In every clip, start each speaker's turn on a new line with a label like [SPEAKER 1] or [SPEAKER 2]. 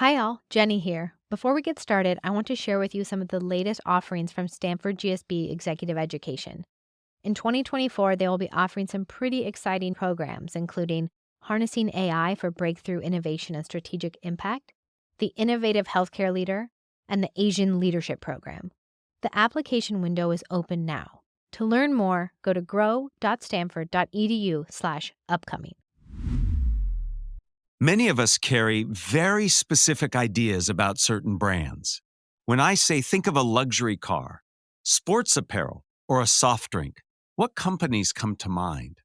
[SPEAKER 1] Hi, all. Jenny here. Before we get started, I want to share with you some of the latest offerings from Stanford GSB Executive Education. In 2024, they will be offering some pretty exciting programs, including Harnessing AI for Breakthrough Innovation and Strategic Impact, the Innovative Healthcare Leader, and the Asian Leadership Program. The application window is open now. To learn more, go to grow.stanford.edu/upcoming.
[SPEAKER 2] Many of us carry very specific ideas about certain brands. When I say think of a luxury car, sports apparel, or a soft drink, what companies come to mind?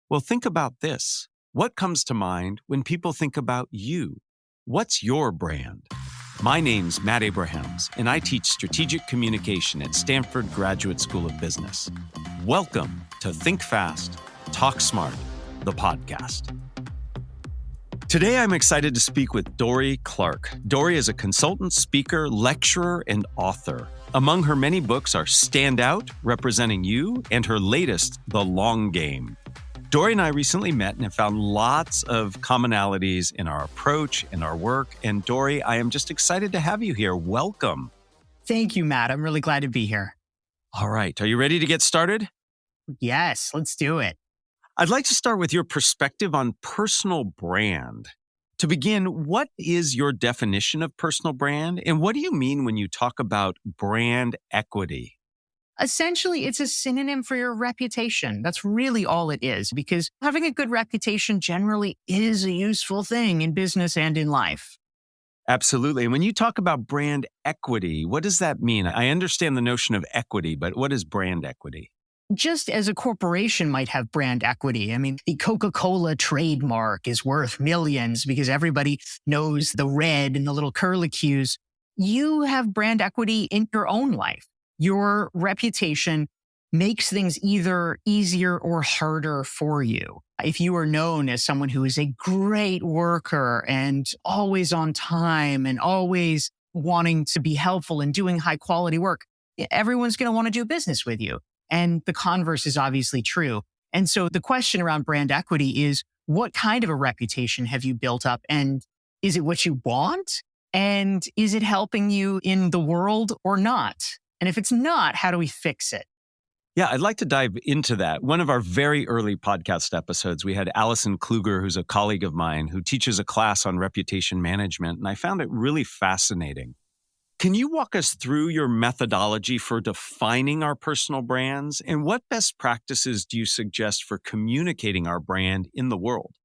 [SPEAKER 2] Well, think about this. What comes to mind when people think about you? What's your brand? My name's Matt Abrahams, and I teach strategic communication at Stanford Graduate School of Business. Welcome to Think Fast, Talk Smart, the podcast. Today, I'm excited to speak with Dory Clark. Dory is a consultant, speaker, lecturer, and author. Among her many books are Stand Out, Representing You, and her latest, The Long Game. Dory and I recently met and have found lots of commonalities in our approach and our work. And Dory, I am just excited to have you here. Welcome.
[SPEAKER 3] Thank you, Matt. I'm really glad to be here.
[SPEAKER 2] All right. Are you ready to get started?
[SPEAKER 3] Yes, let's do it.
[SPEAKER 2] I'd like to start with your perspective on personal brand. To begin, what is your definition of personal brand? And what do you mean when you talk about brand equity?
[SPEAKER 3] Essentially, it's a synonym for your reputation. That's really all it is, because having a good reputation generally is a useful thing in business and in life.
[SPEAKER 2] Absolutely. And when you talk about brand equity, what does that mean? I understand the notion of equity, but what is brand equity?
[SPEAKER 3] Just as a corporation might have brand equity. I mean, the Coca-Cola trademark is worth millions because everybody knows the red and the little curlicues. You have brand equity in your own life. Your reputation makes things either easier or harder for you. If you are known as someone who is a great worker and always on time and always wanting to be helpful and doing high quality work, everyone's going to want to do business with you. And the converse is obviously true. And so the question around brand equity is, what kind of a reputation have you built up? And is it what you want? And is it helping you in the world or not? And if it's not, how do we fix it?
[SPEAKER 2] Yeah, I'd like to dive into that. One of our very early podcast episodes, we had Allison Kluger, who's a colleague of mine, who teaches a class on reputation management. And I found it really fascinating. Can you walk us through your methodology for defining our personal brands? And what best practices do you suggest for communicating our brand in the world?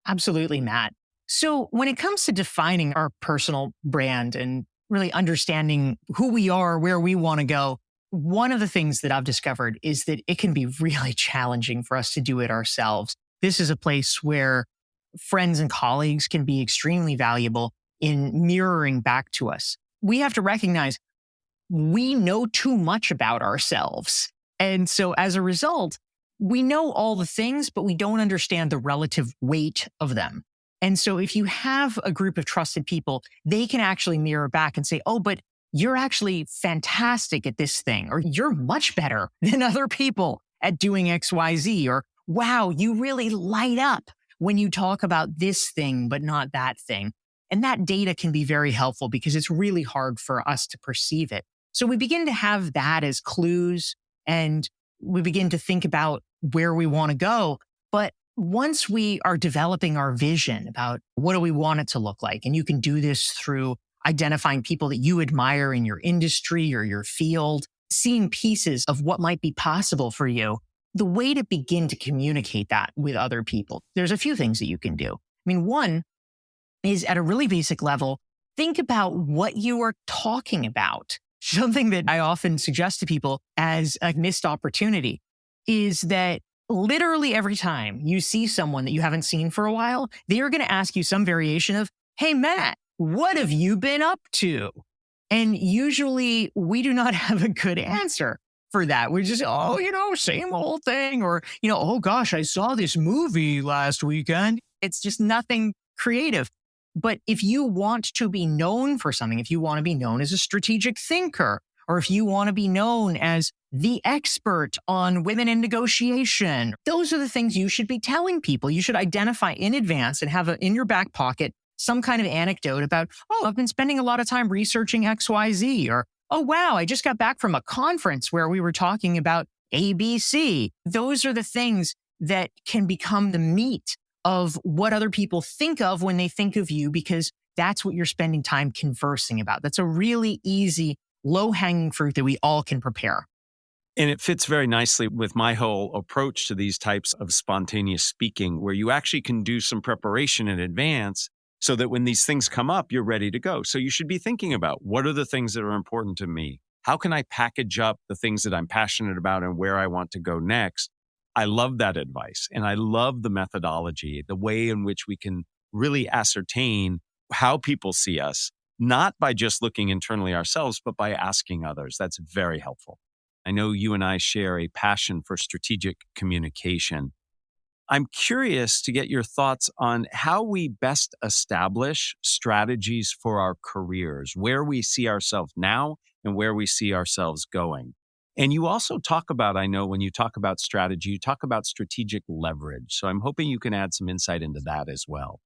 [SPEAKER 3] Absolutely, Matt. So when it comes to defining our personal brand and really understanding who we are, where we want to go, one of the things that I've discovered is that it can be really challenging for us to do it ourselves. This is a place where friends and colleagues can be extremely valuable in mirroring back to us. We have to recognize we know too much about ourselves. And so as a result, we know all the things, but we don't understand the relative weight of them. And so if you have a group of trusted people, they can actually mirror back and say, oh, but you're actually fantastic at this thing, or you're much better than other people at doing XYZ, or wow, you really light up when you talk about this thing, but not that thing. And that data can be very helpful because it's really hard for us to perceive it. So we begin to have that as clues and we begin to think about where we want to go. But once we are developing our vision about what do we want it to look like, and you can do this through identifying people that you admire in your industry or your field, seeing pieces of what might be possible for you, the way to begin to communicate that with other people, there's a few things that you can do. I mean, one is at a really basic level, think about what you are talking about. Something that I often suggest to people as a missed opportunity is that literally every time you see someone that you haven't seen for a while, they are going to ask you some variation of, hey, Matt, what have you been up to? And usually we do not have a good answer for that. We're just, same old thing. Or, oh gosh, I saw this movie last weekend. It's just nothing creative. But if you want to be known for something, if you want to be known as a strategic thinker, or if you want to be known as the expert on women in negotiation, those are the things you should be telling people. You should identify in advance and have in your back pocket some kind of anecdote about, oh, I've been spending a lot of time researching XYZ, or, oh, wow, I just got back from a conference where we were talking about ABC. Those are the things that can become the meat of what other people think of when they think of you, because that's what you're spending time conversing about. That's a really easy, low-hanging fruit that we all can prepare.
[SPEAKER 2] And it fits very nicely with my whole approach to these types of spontaneous speaking, where you actually can do some preparation in advance so that when these things come up, you're ready to go. So you should be thinking about, what are the things that are important to me? How can I package up the things that I'm passionate about and where I want to go next? I love that advice. And I love the methodology, the way in which we can really ascertain how people see us, not by just looking internally ourselves, but by asking others. That's very helpful. I know you and I share a passion for strategic communication. I'm curious to get your thoughts on how we best establish strategies for our careers, where we see ourselves now and where we see ourselves going. And you also talk about, I know when you talk about strategy, you talk about strategic leverage. So I'm hoping you can add some insight into that as well.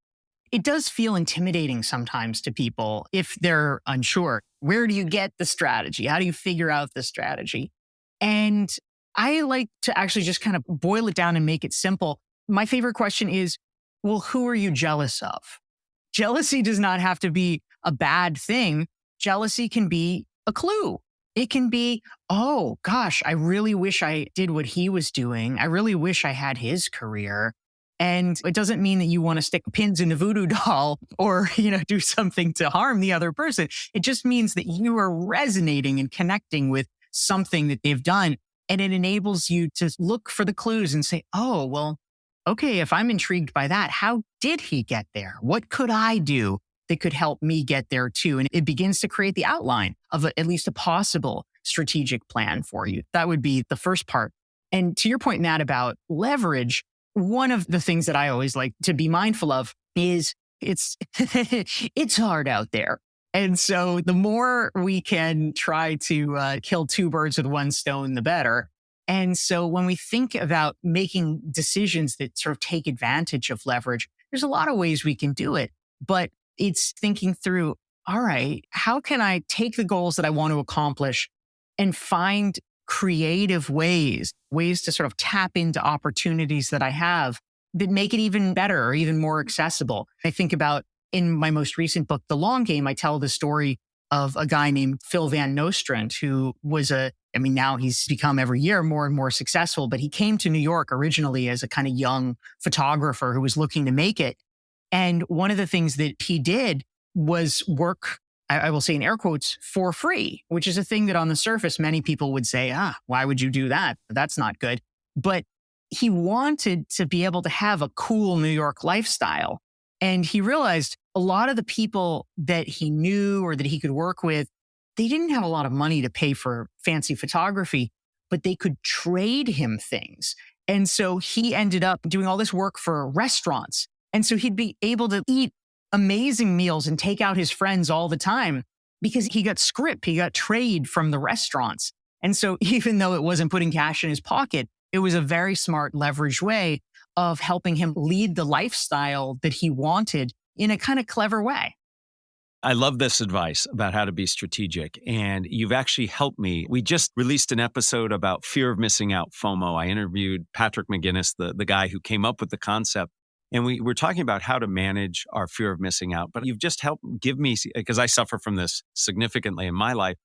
[SPEAKER 3] It does feel intimidating sometimes to people if they're unsure. Where do you get the strategy? How do you figure out the strategy? And I like to actually just kind of boil it down and make it simple. My favorite question is, well, who are you jealous of? Jealousy does not have to be a bad thing. Jealousy can be a clue. It can be, oh gosh, I really wish I did what he was doing. I really wish I had his career. And it doesn't mean that you want to stick pins in a voodoo doll or, do something to harm the other person. It just means that you are resonating and connecting with something that they've done. And it enables you to look for the clues and say, oh, well, okay, if I'm intrigued by that, how did he get there? What could I do that could help me get there too? And it begins to create the outline of at least a possible strategic plan for you. That would be the first part. And to your point, Nat, about leverage, one of the things that I always like to be mindful of is it's hard out there. And so the more we can try to kill two birds with one stone, the better. And so when we think about making decisions that sort of take advantage of leverage, there's a lot of ways we can do it. But it's thinking through, all right, how can I take the goals that I want to accomplish and find creative ways to sort of tap into opportunities that I have that make it even better or even more accessible. I think about in my most recent book, The Long Game, I tell the story of a guy named Phil Van Nostrand, who was now he's become every year more and more successful, but he came to New York originally as a kind of young photographer who was looking to make it. And one of the things that he did was work, I will say in air quotes, for free, which is a thing that on the surface, many people would say, why would you do that? That's not good. But he wanted to be able to have a cool New York lifestyle. And he realized a lot of the people that he knew or that he could work with, they didn't have a lot of money to pay for fancy photography, but they could trade him things. And so he ended up doing all this work for restaurants. And so he'd be able to eat amazing meals and take out his friends all the time because he got script, he got trade from the restaurants. And so even though it wasn't putting cash in his pocket, it was a very smart leveraged way of helping him lead the lifestyle that he wanted in a kind of clever way.
[SPEAKER 2] I love this advice about how to be strategic. And you've actually helped me. We just released an episode about fear of missing out, FOMO. I interviewed Patrick McGinnis, the guy who came up with the concept. And we were talking about how to manage our fear of missing out. But you've just helped give me, because I suffer from this significantly in my life,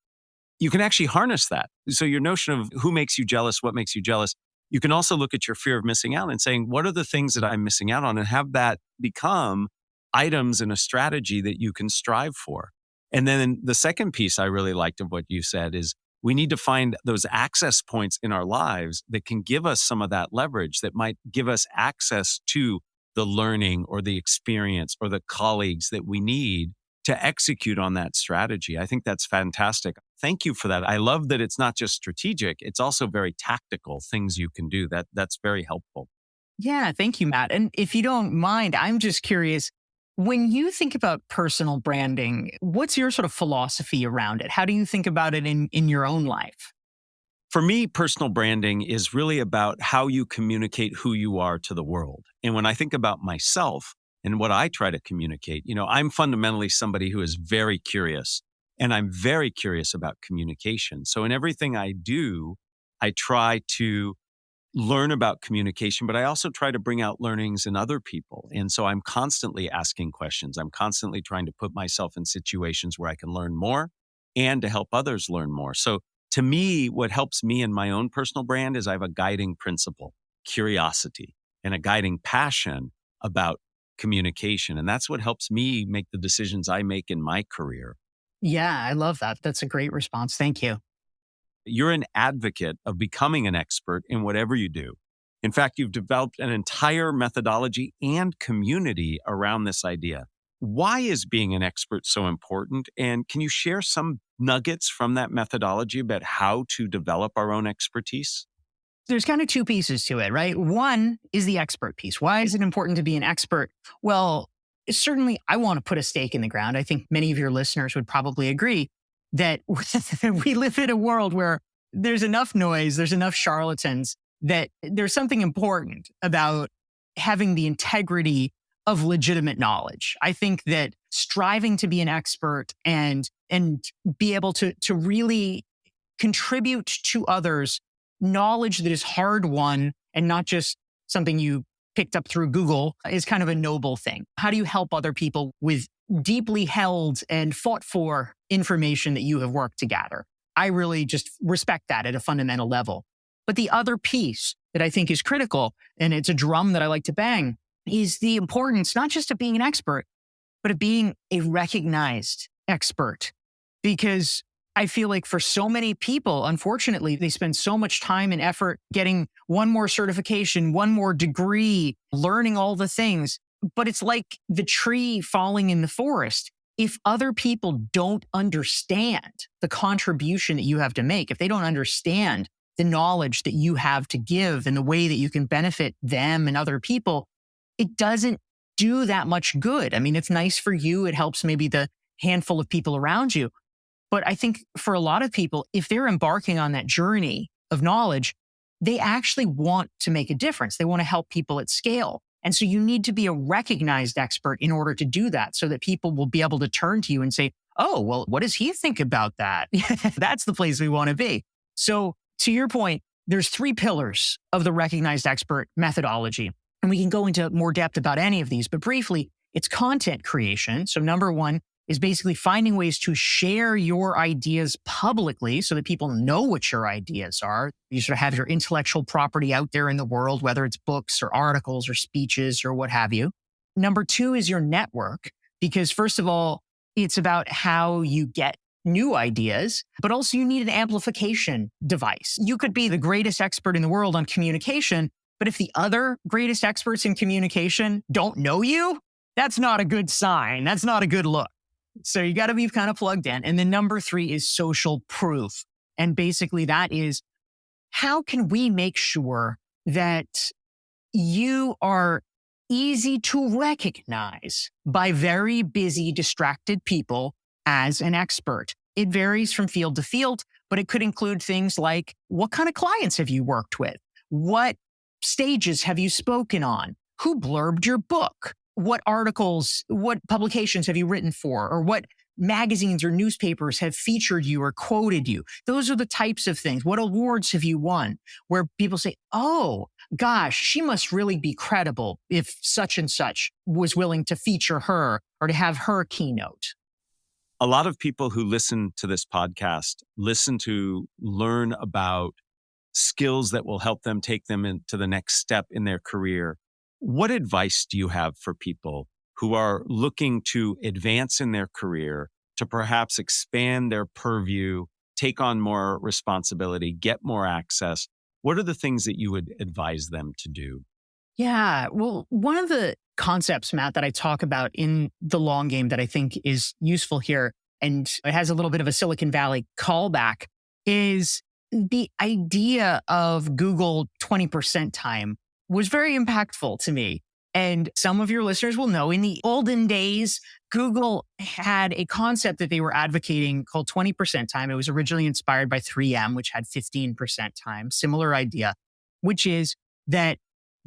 [SPEAKER 2] you can actually harness that. So your notion of who makes you jealous, what makes you jealous, you can also look at your fear of missing out and saying, what are the things that I'm missing out on? And have that become items in a strategy that you can strive for. And then the second piece I really liked of what you said is we need to find those access points in our lives that can give us some of that leverage, that might give us access to the learning or the experience or the colleagues that we need to execute on that strategy. I think that's fantastic. Thank you for that. I love that it's not just strategic, it's also very tactical things you can do. That's very helpful.
[SPEAKER 3] Yeah, thank you, Matt. And if you don't mind, I'm just curious, when you think about personal branding, what's your sort of philosophy around it? How do you think about it in your own life?
[SPEAKER 2] For me, personal branding is really about how you communicate who you are to the world. And when I think about myself, and what I try to communicate. I'm fundamentally somebody who is very curious, and I'm very curious about communication. So in everything I do, I try to learn about communication, but I also try to bring out learnings in other people. And so I'm constantly asking questions. I'm constantly trying to put myself in situations where I can learn more and to help others learn more. So to me, what helps me in my own personal brand is I have a guiding principle, curiosity, and a guiding passion about communication. And that's what helps me make the decisions I make in my career.
[SPEAKER 3] Yeah, I love that. That's a great response. Thank you.
[SPEAKER 2] You're an advocate of becoming an expert in whatever you do. In fact, you've developed an entire methodology and community around this idea. Why is being an expert so important? And can you share some nuggets from that methodology about how to develop our own expertise?
[SPEAKER 3] There's kind of two pieces to it, right? One is the expert piece. Why is it important to be an expert? Well, certainly I want to put a stake in the ground. I think many of your listeners would probably agree that we live in a world where there's enough noise, there's enough charlatans, that there's something important about having the integrity of legitimate knowledge. I think that striving to be an expert and be able to really contribute to others knowledge that is hard won and not just something you picked up through Google is kind of a noble thing. How do you help other people with deeply held and fought for information that you have worked to gather? I really just respect that at a fundamental level. But the other piece that I think is critical, and it's a drum that I like to bang, is the importance not just of being an expert, but of being a recognized expert. Because I feel like for so many people, unfortunately, they spend so much time and effort getting one more certification, one more degree, learning all the things. But it's like the tree falling in the forest. If other people don't understand the contribution that you have to make, if they don't understand the knowledge that you have to give and the way that you can benefit them and other people, it doesn't do that much good. I mean, it's nice for you. It helps maybe the handful of people around you. But I think for a lot of people, if they're embarking on that journey of knowledge, they actually want to make a difference. They want to help people at scale. And so you need to be a recognized expert in order to do that so that people will be able to turn to you and say, oh, well, what does he think about that? That's the place we want to be. So to your point, there's 3 pillars of the recognized expert methodology. And we can go into more depth about any of these, but briefly, it's content creation. So number 1 is basically finding ways to share your ideas publicly so that people know what your ideas are. You sort of have your intellectual property out there in the world, whether it's books or articles or speeches or what have you. Number 2 is your network, because first of all, it's about how you get new ideas, but also you need an amplification device. You could be the greatest expert in the world on communication, but if the other greatest experts in communication don't know you, that's not a good sign. That's not a good look. So you got to be kind of plugged in. And then number 3 is social proof. And basically that is, how can we make sure that you are easy to recognize by very busy, distracted people as an expert? It varies from field to field, but it could include things like, what kind of clients have you worked with? What stages have you spoken on? Who blurbed your book? What articles, what publications have you written for? Or what magazines or newspapers have featured you or quoted you? Those are the types of things. What awards have you won? Where people say, oh, gosh, she must really be credible if such and such was willing to feature her or to have her keynote.
[SPEAKER 2] A lot of people who listen to this podcast listen to learn about skills that will help them take them into the next step in their career. What advice do you have for people who are looking to advance in their career, to perhaps expand their purview, take on more responsibility, get more access? What are the things that you would advise them to do?
[SPEAKER 3] Yeah, well, one of the concepts, Matt, that I talk about in the long game that I think is useful here, and it has a little bit of a Silicon Valley callback, is the idea of Google 20% time was very impactful to me. And some of your listeners will know in the olden days, Google had a concept that they were advocating called 20% time. It was originally inspired by 3M, which had 15% time, similar idea, which is that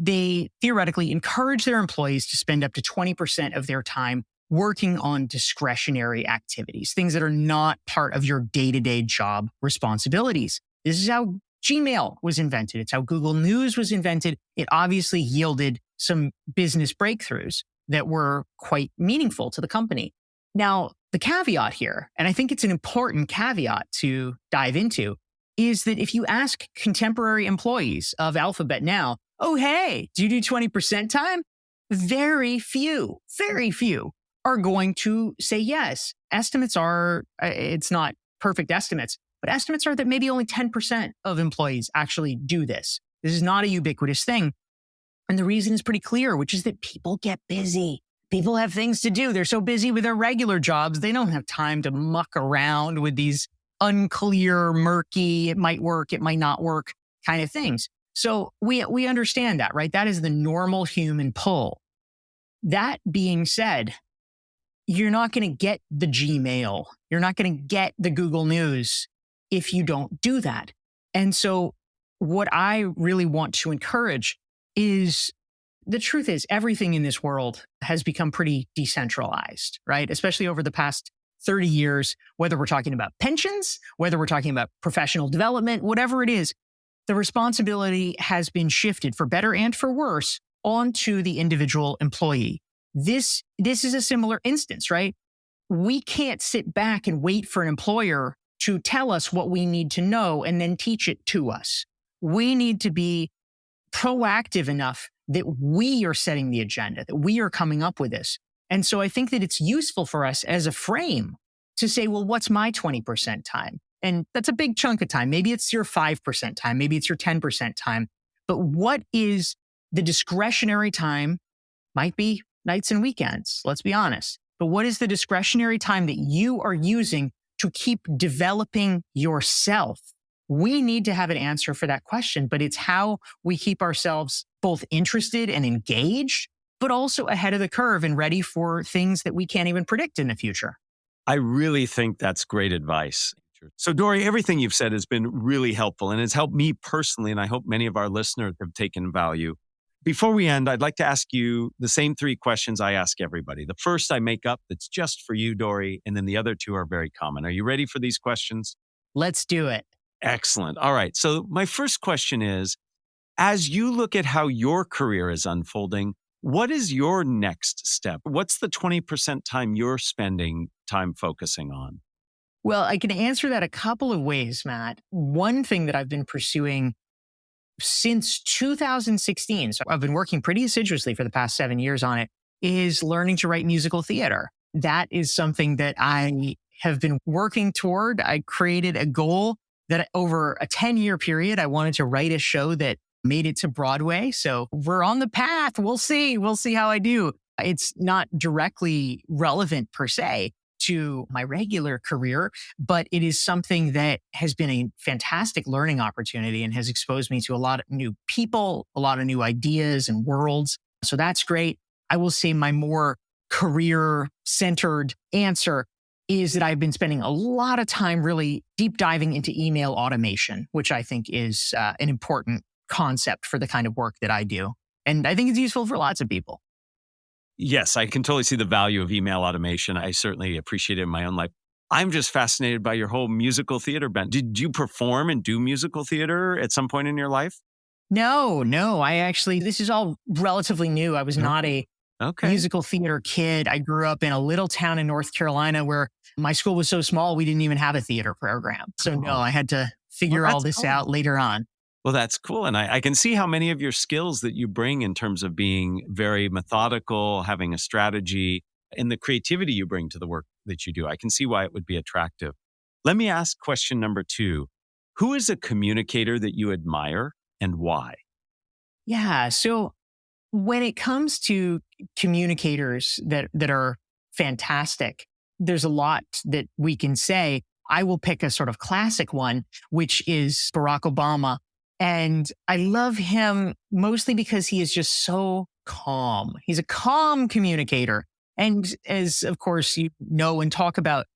[SPEAKER 3] they theoretically encourage their employees to spend up to 20% of their time working on discretionary activities, things that are not part of your day-to-day job responsibilities. This is how Gmail was invented. It's how Google News was invented. It obviously yielded some business breakthroughs that were quite meaningful to the company. Now, the caveat here, and I think it's an important caveat to dive into, is that if you ask contemporary employees of Alphabet now, oh, hey, do you do 20% time? Very few are going to say yes. Estimates are, it's not perfect estimates, but estimates are that maybe only 10% of employees actually do this. This is not a ubiquitous thing. And the reason is pretty clear, which is that people get busy. People have things to do. They're so busy with their regular jobs, they don't have time to muck around with these unclear, murky, it might work, it might not work kind of things. So we understand that, right? That is the normal human pull. That being said, you're not going to get the Gmail. You're not going to get the Google News if you don't do that. And so what I really want to encourage is, the truth is everything in this world has become pretty decentralized, right? Especially over the past 30 years, whether we're talking about pensions, whether we're talking about professional development, whatever it is, the responsibility has been shifted for better and for worse onto the individual employee. This is a similar instance, right? We can't sit back and wait for an employer to tell us what we need to know and then teach it to us. We need to be proactive enough that we are setting the agenda, that we are coming up with this. And so I think that it's useful for us as a frame to say, well, what's my 20% time? And that's a big chunk of time. Maybe it's your 5% time. Maybe it's your 10% time. But what is the discretionary time? Might be nights and weekends, let's be honest. But what is the discretionary time that you are using to keep developing yourself? We need to have an answer for that question, but it's how we keep ourselves both interested and engaged, but also ahead of the curve and ready for things that we can't even predict in the future.
[SPEAKER 2] I really think that's great advice. So, Dory, everything you've said has been really helpful and has helped me personally, and I hope many of our listeners have taken value. Before we end, I'd like to ask you the same three questions I ask everybody. The first I make up that's just for you, Dory, and then the other two are very common. Are you ready for these questions?
[SPEAKER 3] Let's do it.
[SPEAKER 2] Excellent. All right. So my first question is, as you look at how your career is unfolding, what is your next step? What's the 20% time you're spending time focusing on?
[SPEAKER 3] Well, I can answer that a couple of ways, Matt. One thing that I've been pursuing since 2016, so I've been working pretty assiduously for the past 7 years on it, is learning to write musical theater. That is something that I have been working toward. I created a goal that over a 10-year period, I wanted to write a show that made it to Broadway. So we're on the path. We'll see. We'll see how I do. It's not directly relevant per se to my regular career, but it is something that has been a fantastic learning opportunity and has exposed me to a lot of new people, a lot of new ideas and worlds. So that's great. I will say my more career-centered answer is that I've been spending a lot of time really deep diving into email automation, which I think is an important concept for the kind of work that I do. And I think it's useful for lots of people.
[SPEAKER 2] Yes, I can totally see the value of email automation. I certainly appreciate it in my own life. I'm just fascinated by your whole musical theater bent. Did you perform and do musical theater at some point in your life?
[SPEAKER 3] No. This is all relatively new. I was not a musical theater kid. I grew up in a little town in North Carolina where my school was so small, we didn't even have a theater program. So no, I had to figure all this out later on.
[SPEAKER 2] Well, that's cool. And I can see how many of your skills that you bring in terms of being very methodical, having a strategy, and the creativity you bring to the work that you do. I can see why it would be attractive. Let me ask question number 2. Who is a communicator that you admire and why?
[SPEAKER 3] Yeah. So when it comes to communicators that are fantastic, there's a lot that we can say. I will pick a sort of classic one, which is Barack Obama. And I love him mostly because he is just so calm. He's a calm communicator. And as, of course, you know and talk about,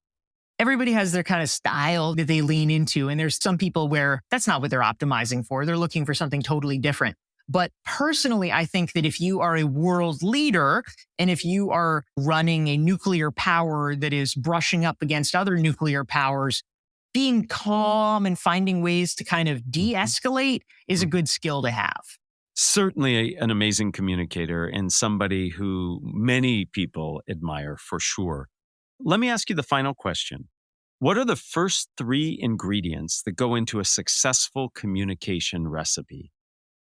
[SPEAKER 3] everybody has their kind of style that they lean into. And there's some people where that's not what they're optimizing for. They're looking for something totally different. But personally, I think that if you are a world leader and if you are running a nuclear power that is brushing up against other nuclear powers, being calm and finding ways to kind of de-escalate is a good skill to have.
[SPEAKER 2] Certainly an amazing communicator and somebody who many people admire for sure. Let me ask you the final question. What are the first 3 ingredients that go into a successful communication recipe?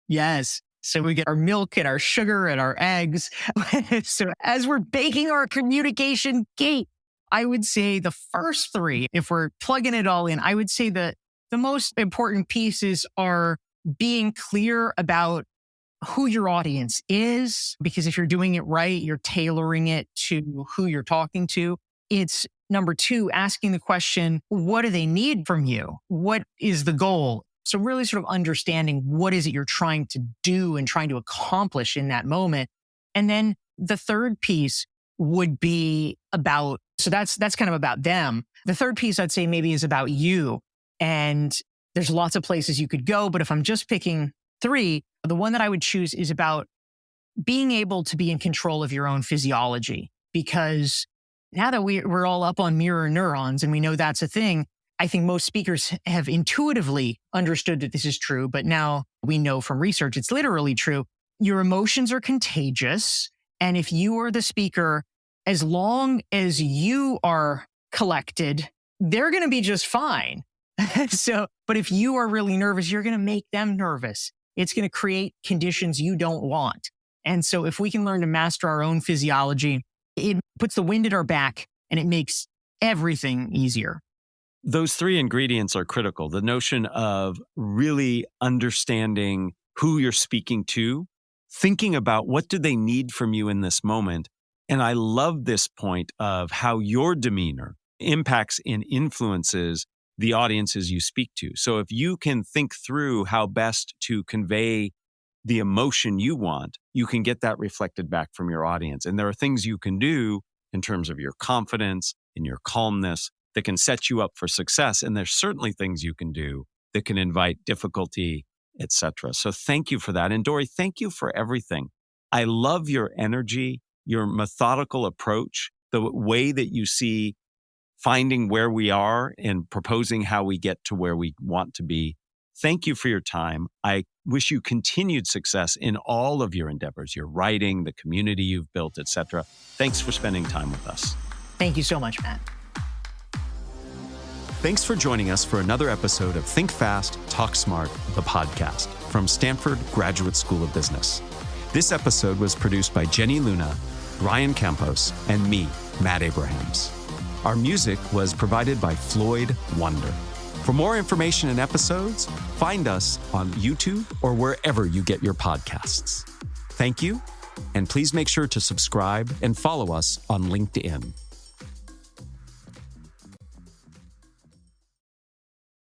[SPEAKER 3] Yes. So we get our milk and our sugar and our eggs. So as we're baking our communication cake, I would say the first 3, if we're plugging it all in, I would say that the most important pieces are being clear about who your audience is, because if you're doing it right, you're tailoring it to who you're talking to. It's number 2, asking the question, what do they need from you? What is the goal? So really sort of understanding what is it you're trying to do and trying to accomplish in that moment. And then the third piece would be about, so that's kind of about them. The third piece I'd say maybe is about you. And there's lots of places you could go, but if I'm just picking 3, the one that I would choose is about being able to be in control of your own physiology. Because now that we're all up on mirror neurons and we know that's a thing, I think most speakers have intuitively understood that this is true, but now we know from research it's literally true. Your emotions are contagious. And if you are the speaker, as long as you are collected, they're going to be just fine. But if you are really nervous, you're going to make them nervous. It's going to create conditions you don't want. And so if we can learn to master our own physiology, it puts the wind at our back and it makes everything easier.
[SPEAKER 2] Those 3 ingredients are critical. The notion of really understanding who you're speaking to, thinking about what do they need from you in this moment. And I love this point of how your demeanor impacts and influences the audiences you speak to. So if you can think through how best to convey the emotion you want, you can get that reflected back from your audience. And there are things you can do in terms of your confidence and your calmness that can set you up for success. And there's certainly things you can do that can invite difficulty, etc. So thank you for that. And Dory, thank you for everything. I love your energy, your methodical approach, the way that you see finding where we are and proposing how we get to where we want to be. Thank you for your time. I wish you continued success in all of your endeavors, your writing, the community you've built, etc. Thanks for spending time with us.
[SPEAKER 3] Thank you so much, Matt.
[SPEAKER 2] Thanks for joining us for another episode of Think Fast, Talk Smart, the podcast from Stanford Graduate School of Business. This episode was produced by Jenny Luna, Ryan Campos, and me, Matt Abrahams. Our music was provided by Floyd Wonder. For more information and episodes, find us on YouTube or wherever you get your podcasts. Thank you, and please make sure to subscribe and follow us on LinkedIn.